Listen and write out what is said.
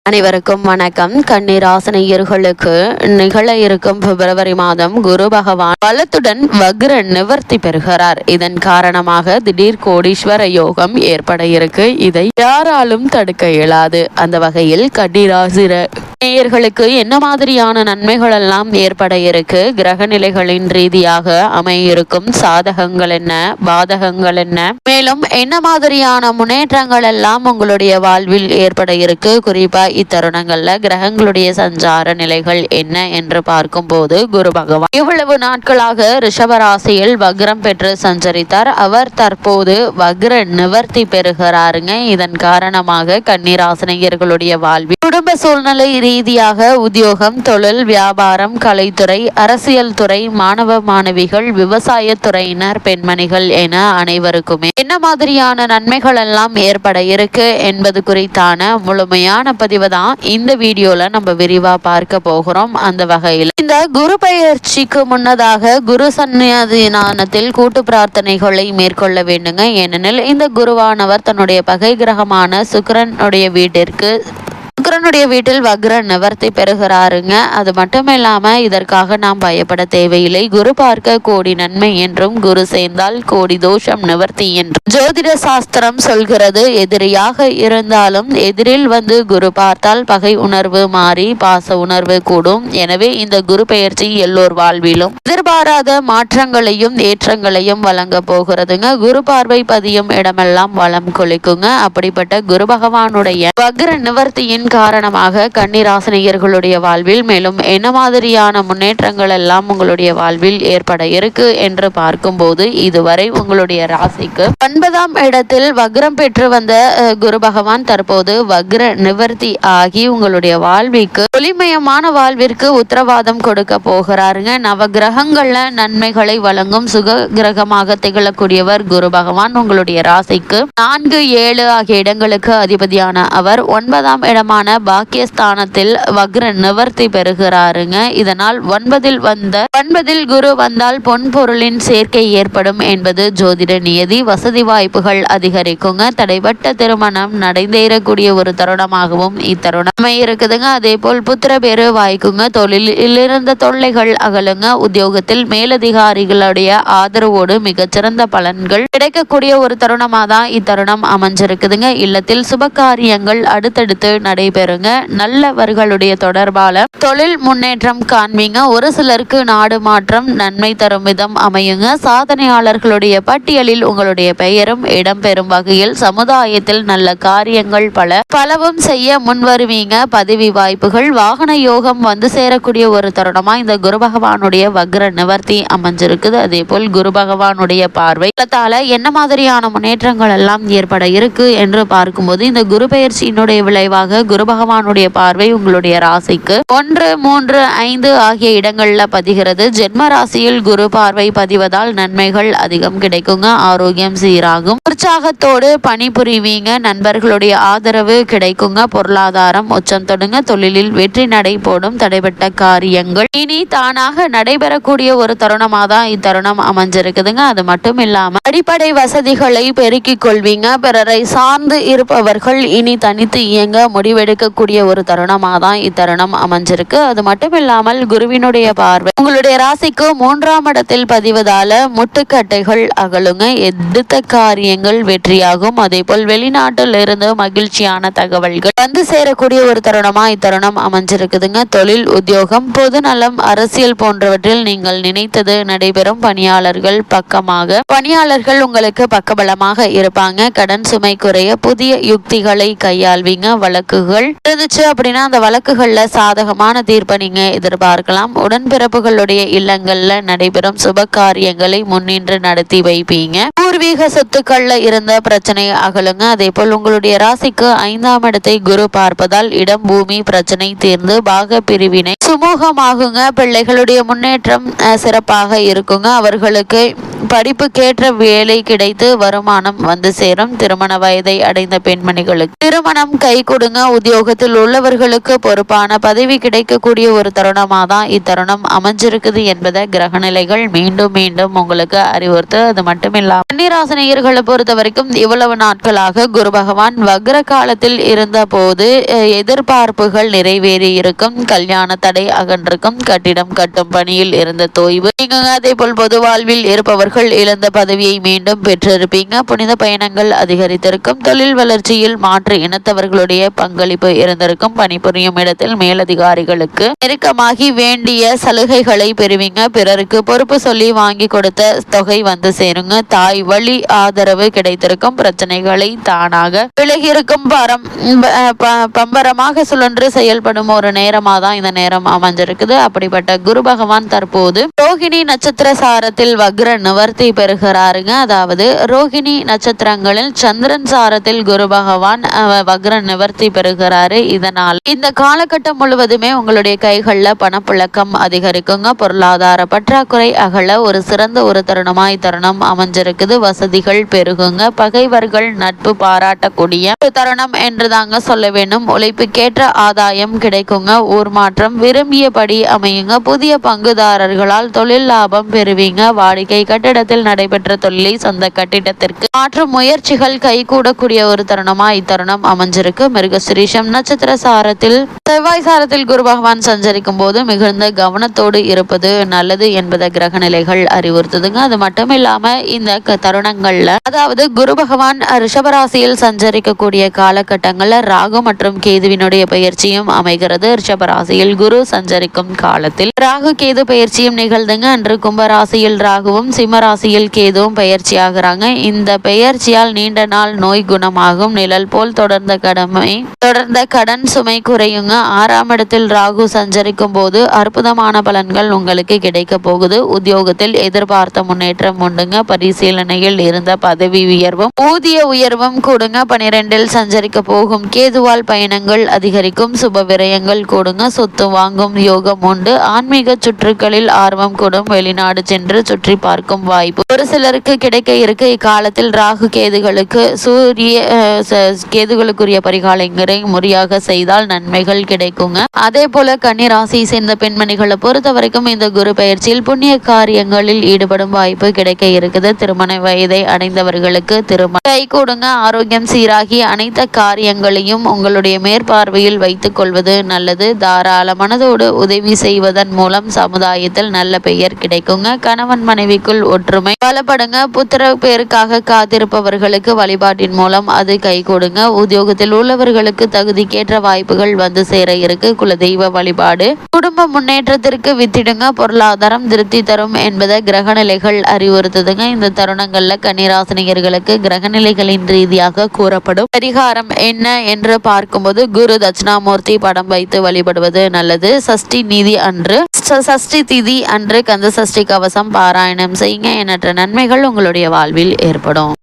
அனைவருக்கும் வணக்கம். கன்னிராசினியர்களுக்கு நிகழ இருக்கும் பிப்ரவரி மாதம் குரு பகவான் பலத்துடன் வக்ர நிவர்த்தி பெறுகிறார். இதன் காரணமாக திடீர் கோடீஸ்வர யோகம் ஏற்பட இருக்கு. இதை யாராலும் தடுக்க இயலாது. அந்த வகையில் கன்னிராசி நேயர்களுக்கு என்ன மாதிரியான நன்மைகள் எல்லாம் ஏற்பட இருக்கு, கிரக நிலைகளின் ரீதியாக அமையிருக்கும் சாதகங்கள் என்ன, பாதகங்கள் என்ன, மேலும் என்ன மாதிரியான முன்னேற்றங்கள் எல்லாம் உங்களுடைய வாழ்வில் ஏற்பட இருக்கு, குறிப்பா இத்தருணங்கள்ல கிரகங்களுடைய சஞ்சார நிலைகள் என்ன என்று பார்க்கும் போது, குரு பகவான் இவ்வளவு நாட்களாக ரிஷபராசியில் வக்ரம் பெற்று சஞ்சரித்தார். அவர் தற்போது வக்ர நிவர்த்தி பெறுகிறாருங்க. இதன் காரணமாக கன்னிராசினியர்களுடைய வாழ்வில் குடும்ப சூழ்நிலை ரீதியாக உத்தியோகம், தொழில், வியாபாரம், கலைத்துறை, அரசியல் துறை, மாணவ மாணவிகள், விவசாய துறையினர், பெண்மணிகள் என அனைவருக்குமே என்ன மாதிரியான நன்மைகள் எல்லாம் ஏற்பட இருக்கு என்பது குறித்தான முழுமையான பதிவு தான் இந்த வீடியோல நம்ம விரிவா பார்க்க போகிறோம். அந்த வகையில் இந்த குரு பெயர்ச்சிக்கு முன்னதாக குரு சந்நியாதினானத்தில் கூட்டு பிரார்த்தனைகளை மேற்கொள்ள வேண்டுங்க. ஏனெனில் இந்த குருவானவர் தன்னுடைய பகை கிரகமான சுக்கிரனுடைய வீட்டில் வக்ர நிவர்த்தி பெறுகிறாருங்க. அது மட்டும் இல்லாம இதற்காக நாம் பயப்பட தேவையில்லை. குரு பார்க்க கோடி நன்மை என்றும், குரு சேர்ந்தால் கோடி தோஷம் நிவர்த்தி என்றும் ஜோதிட சாஸ்திரம் சொல்கிறது. எதிரியாக இருந்தாலும் எதிரில் வந்து குரு பார்த்தால் பகை உணர்வு மாறி பாச உணர்வு கூடும். எனவே இந்த குரு பெயர்ச்சி எல்லோர் வாழ்விலும் எதிர்பாராத மாற்றங்களையும் ஏற்றங்களையும் வழங்க போகிறதுங்க. குரு பார்வை பதியும் இடமெல்லாம் வளம் கொளிக்குங்க. அப்படிப்பட்ட குரு பகவானுடைய வக்ர நிவர்த்தியின் காரணமாக கன்னிராசினியர்களுடைய வாழ்வில் மேலும் என்ன மாதிரியான முன்னேற்றங்கள் எல்லாம் உங்களுடைய வாழ்வில் ஏற்பட இருக்கு என்று பார்க்கும்போது, இதுவரை உங்களுடைய ராசிக்கு 9ஆம் இடத்தில் வக்ரம் பெற்று வந்த குரு பகவான் தற்போது வக்ர நிவர்த்தி ஆகி உங்களுடைய வாழ்விற்கு ஒளிமயமான வாழ்விற்கு உத்தரவாதம் கொடுக்க போகிறாருங்க. நவ கிரகங்கள்ல நன்மைகளை வழங்கும் சுக கிரகமாக திகழக்கூடியவர் குரு பகவான். உங்களுடைய ராசிக்கு 4, 7 ஆகிய இடங்களுக்கு அதிபதியான அவர் 9ஆம் இடமான பாக்கியஸ்தானத்தில் வக்ர நிவர்த்தி பெறுகிறாருங்க. இதனால் 9இல் குரு வந்தால் பொன் பொருளின் சேர்க்கை ஏற்படும் என்பது ஜோதிட நியதி. வசதி வாய்ப்புகள் அதிகரிக்குங்க. தடைபட்ட திருமணம் நடைந்தேறக்கூடிய ஒரு தருணமாகவும் இத்தருணம் இருக்குதுங்க. அதே போல் புத்திர பேரு வாய்க்குங்க. தொழிலில் இருந்த தொல்லைகள் அகலுங்க. உத்தியோகத்தில் மேலதிகாரிகளுடைய ஆதரவோடு மிகச்சிறந்த பலன்கள் கிடைக்கக்கூடிய ஒரு தருணமா தான் இத்தருணம் அமைஞ்சிருக்குதுங்க. இல்லத்தில் சுபகாரியங்கள் அடுத்தடுத்து நடைபெறுங்க. நல்லவர்களுடைய தொடர்பால தொழில் முன்னேற்றம் காண்பீங்க. ஒரு சிலருக்கு நாடு மாற்றம் நன்மை தரும் விதம் அமையுங்க. சாதனையாளர்களுடைய பட்டியலில் உங்களுடைய பெயரும் இடம்பெறும் வகையில் சமுதாயத்தில் நல்ல காரியங்கள் பலவும் செய்ய முன்வருவீங்க. பதவி வாய்ப்புகள், வாகன யோகம் வந்து சேரக்கூடிய ஒரு தருணமா இந்த குரு பகவானுடைய வக்ர நிவர்த்தி அமைஞ்சிருக்குது. அதே போல் குரு பகவானுடைய பார்வை என்ன மாதிரியான முன்னேற்றங்கள் எல்லாம் ஏற்பட இருக்கு என்று பார்க்கும்போது, இந்த குரு பெயர்ச்சியினுடைய விளைவாக குரு பகவானுடைய பார்வை உங்களுடைய ராசிக்கு 1, 3, 5 ஆகிய இடங்கள்ல பதிகிறது. ஜென்ம ராசியில் குரு பார்வை பதிவதால் நன்மைகள் அதிகம் கிடைக்குங்க. ஆரோக்கியம் சீராகும். உற்சாகத்தோடு பணிபுரிவீங்க. நண்பர்களுடைய ஆதரவு கிடைக்குங்க. பொருளாதாரம் உச்சம் தொடுங்க. தொழிலில் வெற்றி நடை போடும். தடைபட்ட காரியங்கள் இனி தானாக நடைபெறக்கூடிய ஒரு தருணமாக தான் இத்தருணம் அமைஞ்சிருக்குதுங்க. அது மட்டும் இல்லாம அடிப்படை வசதிகளை பெருக்கிக் கொள்வீங்க. பிறரை சார்ந்து இருப்பவர்கள் இனி தனித்து இயங்க முடிவெடுக்கக்கூடிய ஒரு தருணமாக தான் இத்தருணம் அமைஞ்சிருக்கு. அது மட்டும் இல்லாமல் குருவினுடைய பார்வை உங்களுடைய ராசிக்கு 3ஆம் இடத்தில் பதிவதால முட்டுக்கட்டைகள் அகலுங்க. எடுத்த காரியங்கள் வெற்றியாகும். அதே போல் வெளிநாட்டில் இருந்து மகிழ்ச்சியான தகவல்கள் வந்து சேரக்கூடிய ஒரு தருணமா இத்தருணம் அமைஞ்சிருக்குதுங்க. தொழில், உத்தியோகம், பொது நலம், அரசியல் போன்றவற்றில் நீங்கள் நினைத்தது நடைபெறும். பணியாளர்கள் உங்களுக்கு பக்கபலமாக இருப்பாங்க. கடன் சுமை குறைய புதிய யுக்திகளை கையாள்வீங்க. வழக்குகள் இருந்துச்சு அப்படின்னா அந்த வழக்குகள்ல சாதகமான தீர்ப்பை நீங்க எதிர்பார்க்கலாம். உடன்பிறப்புகளுடைய இல்லங்கள்ல நடைபெறும் சுப காரியங்களை முன்னின்று நடத்தி வைப்பீங்க. பூர்வீக சொத்துக்கள்ல இருந்த பிரச்சனை அகலுங்க. அதே போல் உங்களுடைய ராசிக்கு 5ஆம் இடத்தை குரு பார்ப்பதால் இடம், பூமி பிரச்சனை தீர்ந்து பாக பிரிவினை சுமூகமாகுங்க. பிள்ளைகளுடைய முன்னேற்றம் சிறப்பாக இருக்குங்க. அவர்களுக்கு படிப்புக்கேற்ற வேலை கிடைத்து வருமானம் வந்து சேரும். திருமண வயதை அடைந்த பெண்மணிகளுக்கு திருமணம் கை கொடுங்க. உத்தியோகத்தில் உள்ளவர்களுக்கு பொறுப்பான பதவி கிடைக்கக்கூடிய ஒரு தருணமாக தான் இத்தருணம் அமைஞ்சிருக்குது என்பதை கிரகநிலைகள் மீண்டும் மீண்டும் உங்களுக்கு அறிவுறுத்து. அது மட்டும் இல்லாமல் கன்னிராசினியர்களை பொறுத்த வரைக்கும் இவ்வளவு நாட்களாக குரு பகவான் வக்ர காலத்தில் இருந்த போது எதிர்பார்ப்புகள் நிறைவேறி இருக்கும், கல்யாண தடை அகன்றிருக்கும், கட்டிடம் கட்டும் பணியில் இருந்த தொய்வு நீங்க, அதே போல் பொது வாழ்வில் இருப்பவர்கள் இழந்த பதவியை மீண்டும் பெற்றிருப்பீங்க, புனித பயணங்கள் அதிகரித்திருக்கும், தொழில் வளர்ச்சியில் மாற்று இனத்தவர்களுடைய பங்களிப்பு இருந்திருக்கும், பணிபுரியும் இடத்தில் மேலதிகாரிகளுக்கு நெருக்கமாகி வேண்டிய சலுகைகளை பெறுவீங்க, பிறருக்கு பொறுப்பு சொல்லி வாங்கி கொடுத்த தொகை வந்து சேருங்க, தாய் வழி ஆதரவு கிடைத்திருக்கும், பிரச்சனைகளை தானாக விலகியிருக்கும், பம்பரமாக சுழன்று செயல்படும் ஒரு நேரமாக தான் இந்த நேரம் அமைஞ்சிருக்குது. அப்படிப்பட்ட குரு பகவான் தற்போது ரோகிணி நட்சத்திர சாரத்தில் வக்ர நிவர்த்தி பெறுகிறாருங்க. அதாவது ரோகிணி நட்சத்திரங்களில் சந்திரன் சாரத்தில் குரு பகவான் வக்ர நிவர்த்தி பெறுகிறாரு. இதனால் இந்த காலகட்டம் முழுவதுமே உங்களுடைய கைகள்ல பணப்புழக்கம் அதிகரிக்குங்க, பொருளாதார பற்றாக்குறை அகல ஒரு சிறந்த ஒரு தருணம் அமைஞ்சிருக்குது, வசதிகள் பெருகுங்க, பகைவர்கள் நட்பு பாராட்டக்கூடிய தருணம் என்று தாங்க சொல்ல வேண்டும், உழைப்புக்கேற்ற ஆதாயம் கிடைக்குங்க, ஊர் மாற்றம் விரும்பியபடி அமையுங்க, புதிய பங்குதாரர்களால் தொழில் லாபம் பெறுவீங்க, வாடிக்கை கட்டிடத்தில் நடைபெற்ற தொழிலை சொந்த கட்டிடத்திற்கு மாற்றும் முயற்சிகள் கைகூடக்கூடிய ஒரு தருணமா இத்தருணம் அமைஞ்சிருக்கு. மிருகசிரீஷம் நட்சத்திர சாரத்தில் செவ்வாய் சாரத்தில் குரு பகவான் சஞ்சரிக்கும் போது மிகுந்த கவனத்தோடு இருப்பது நல்லது என்பதை கிரக நிலைகள் அறிவுறுத்துதுங்க. அது மட்டும் இல்லாம இந்த தருணங்கள்ல, அதாவது குரு பகவான் ரிஷபராசியில் சஞ்சரிக்கக்கூடிய காலகட்டங்கள்ல ராகு மற்றும் கேதுவினுடைய பயிற்சியும் அமைகிறது. ரிஷபராசியில் குரு சஞ்சரிக்கும் காலத்தில் ராகு கேது பயிற்சியும் நிகழ்ந்துங்க. அன்று கும்பராசியில் ராகுவும் சிம்மராசியில் கேதுவும் பயிற்சி ஆகிறாங்க. இந்த பெயர்ச்சியால் நீண்ட நாள் நோய் குணமாகும், நிழல் போல் தொடர்ந்த கடன் சுமை குறையுங்க. 6ஆம் இடத்தில் ராகு சஞ்சரிக்கும் போது அற்புதமான பலன்கள் உங்களுக்கு கிடைக்க போகுது. உத்தியோகத்தில் எதிர்பார்த்த முன்னேற்றம் உண்டுங்க, பரிசீலனையில் இருந்த பதவி உயர்வும் ஊதிய உயர்வும் கூடுங்க. 12இல் சஞ்சரிக்க போகும் கேதுவால் பயணங்கள் அதிகரிக்கும், சுப விரயங்கள் கூடுங்க, சொத்து வாங்கும் யோகம் உண்டு, ஆன்மீக சுற்றுகளில் ஆர்வம் கூடும், வெளிநாடு சென்று சுற்றி பார்க்கும் வாய்ப்பு ஒரு சிலருக்கு கிடைக்க இருக்கு. இக்காலத்தில் ராகு கேதுகளுக்குரிய பரிகாரங்களை முறையாக செய்தால் நன்மைகள் கிடைக்குங்க. அதே போல கன்னி ராசியை சேர்ந்த பெண்மணிகளை பொறுத்த வரைக்கும் இந்த குரு பயிற்சியில் புண்ணிய காரியங்களில் ஈடுபடும் வாய்ப்பு கிடைக்க இருக்குது. திருமண வயதை அடைந்தவர்களுக்கு திருமணம் கைகூடுங்க, ஆரோக்கியம் சீராகி அனைத்து காரியங்களையும் உங்களுடைய மேற்பார்வையில் வைத்துக் கொள்வது நல்லது. தாராள மனதோடு உதவி செய்வதன் மூலம் சமுதாயத்தில் நல்ல பெயர் கிடைக்குங்க. கணவன் மனைவிக்குள் ஒற்றுமை பலப்படுங்க. புத்திர பேருக்காக காத்திருப்பவர்களுக்கு வழிபாட்டின் மூலம் அது கைகூடுங்க. உத்தியோகத்தில் உள்ளவர்களுக்கு தகுதிக்கேற்ற வாய்ப்புகள் வந்து சேர இருக்கு. குலதெய்வ வழிபாடு குடும்ப முன்னேற்றத்திற்கு வித்திடுங்க, பொருளாதாரம் திருப்தி தரும் என்பதை கிரகநிலைகள் அறிவுறுத்துதுங்க. இந்த தருணங்கள்ல கன்னிராசினியர்களுக்கு கிரகநிலைகளின் ரீதியாக கூறப்படும் பரிகாரம் என்ன என்று பார்க்கும்போது குரு தட்சிணாமூர்த்தி படம் வைத்து வழிபடுவது நல்லது. சஷ்டி திதி அன்று கந்த சஷ்டி கவசம் பாராயணம் செய்யுங்க. எண்ணற்ற நன்மைகள் உங்களுடைய வாழ்வில் ஏற்படும்.